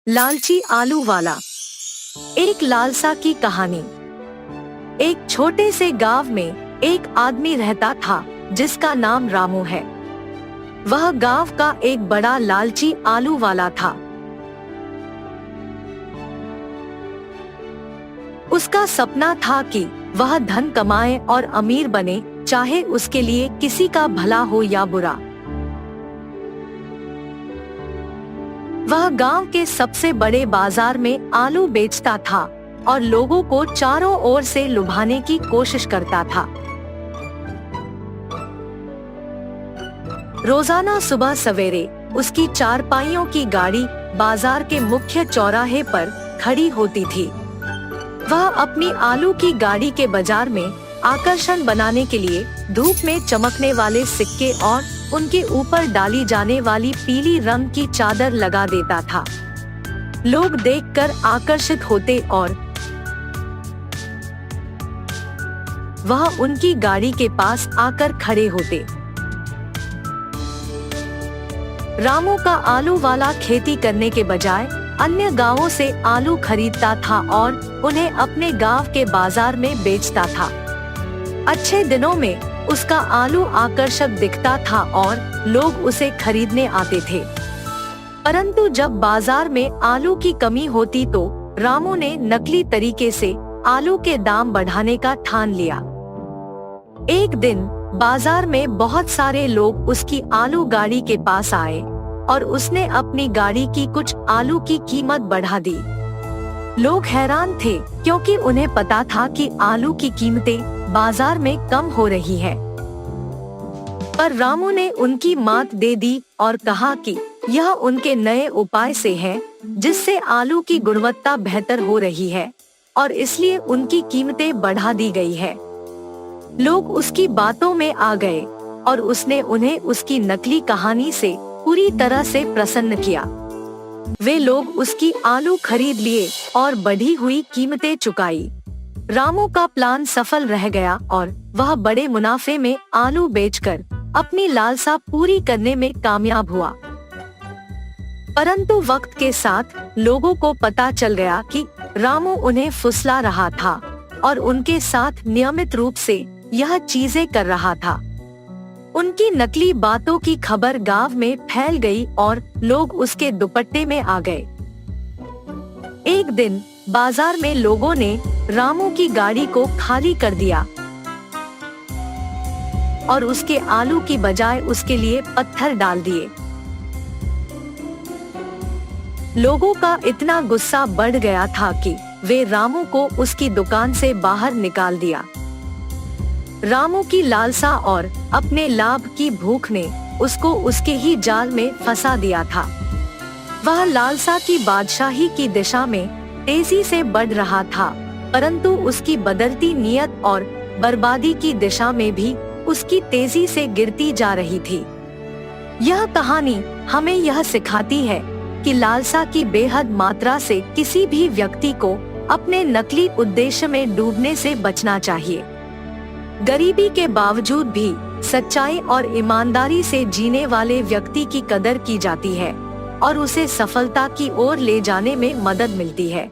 लालची आलू वाला। एक लालसा की कहानी। एक छोटे से गांव में एक आदमी रहता था जिसका नाम रामू है। वह गांव का एक बड़ा लालची आलू वाला था। उसका सपना था कि वह धन कमाए और अमीर बने, चाहे उसके लिए किसी का भला हो या बुरा। वह गांव के सबसे बड़े बाजार में आलू बेचता था और लोगों को चारों ओर से लुभाने की कोशिश करता था। रोजाना सुबह सवेरे उसकी चारपाइयों की गाड़ी बाजार के मुख्य चौराहे पर खड़ी होती थी। वह अपनी आलू की गाड़ी के बाजार में आकर्षण बनाने के लिए धूप में चमकने वाले सिक्के और उनके ऊपर डाली जाने वाली पीली रंग की चादर लगा देता था। लोग देखकर आकर्षित होते और वह उनकी गाड़ी के पास आकर खड़े होते। रामू का आलू वाला खेती करने के बजाय अन्य गांवों से आलू खरीदता था और उन्हें अपने गांव के बाजार में बेचता था। अच्छे दिनों में उसका आलू आकर्षक दिखता था और लोग उसे खरीदने आते थे। परंतु जब बाजार में आलू की कमी होती तो रामू ने नकली तरीके से आलू के दाम बढ़ाने का ठान लिया। एक दिन बाजार में बहुत सारे लोग उसकी आलू गाड़ी के पास आए और उसने अपनी गाड़ी की कुछ आलू की कीमत बढ़ा दी। लोग हैरान थे क्योंकि उन्हें पता था कि आलू की कीमतें बाजार में कम हो रही है। पर रामू ने उनकी मात दे दी और कहा कि यह उनके नए उपाय से है जिससे आलू की गुणवत्ता बेहतर हो रही है और इसलिए उनकी कीमतें बढ़ा दी गई है। लोग उसकी बातों में आ गए और उसने उन्हें उसकी नकली कहानी से पूरी तरह से प्रसन्न किया। वे लोग उसकी आलू खरीद लिए और बढ़ी हुई कीमतें चुकाई। रामू का प्लान सफल रह गया और वह बड़े मुनाफे में आलू बेचकर अपनी लालसा पूरी करने में कामयाब हुआ। परंतु वक्त के साथ लोगों को पता चल गया कि रामू उन्हें फुसला रहा था और उनके साथ नियमित रूप से यह चीजें कर रहा था। उनकी नकली बातों की खबर गांव में फैल गई और लोग उसके दुपट्टे में आ गए। एक दिन बाजार में लोगों ने रामू की गाड़ी को खाली कर दिया और उसके आलू की बजाय उसके लिए पत्थर डाल दिए। लोगों का इतना गुस्सा बढ़ गया था कि वे रामू को उसकी दुकान से बाहर निकाल दिया। रामू की लालसा और अपने लाभ की भूख ने उसको उसके ही जाल में फंसा दिया था। वह लालसा की बादशाही की दिशा में तेजी से बढ़ रहा था, परंतु उसकी बदलती नीयत और बर्बादी की दिशा में भी उसकी तेजी से गिरती जा रही थी। यह कहानी हमें यह सिखाती है कि लालसा की बेहद मात्रा से किसी भी व्यक्ति को अपने नकली उद्देश्य में डूबने से बचना चाहिए। गरीबी के बावजूद भी सच्चाई और ईमानदारी से जीने वाले व्यक्ति की कदर की जाती है और उसे सफलता की ओर ले जाने में मदद मिलती है।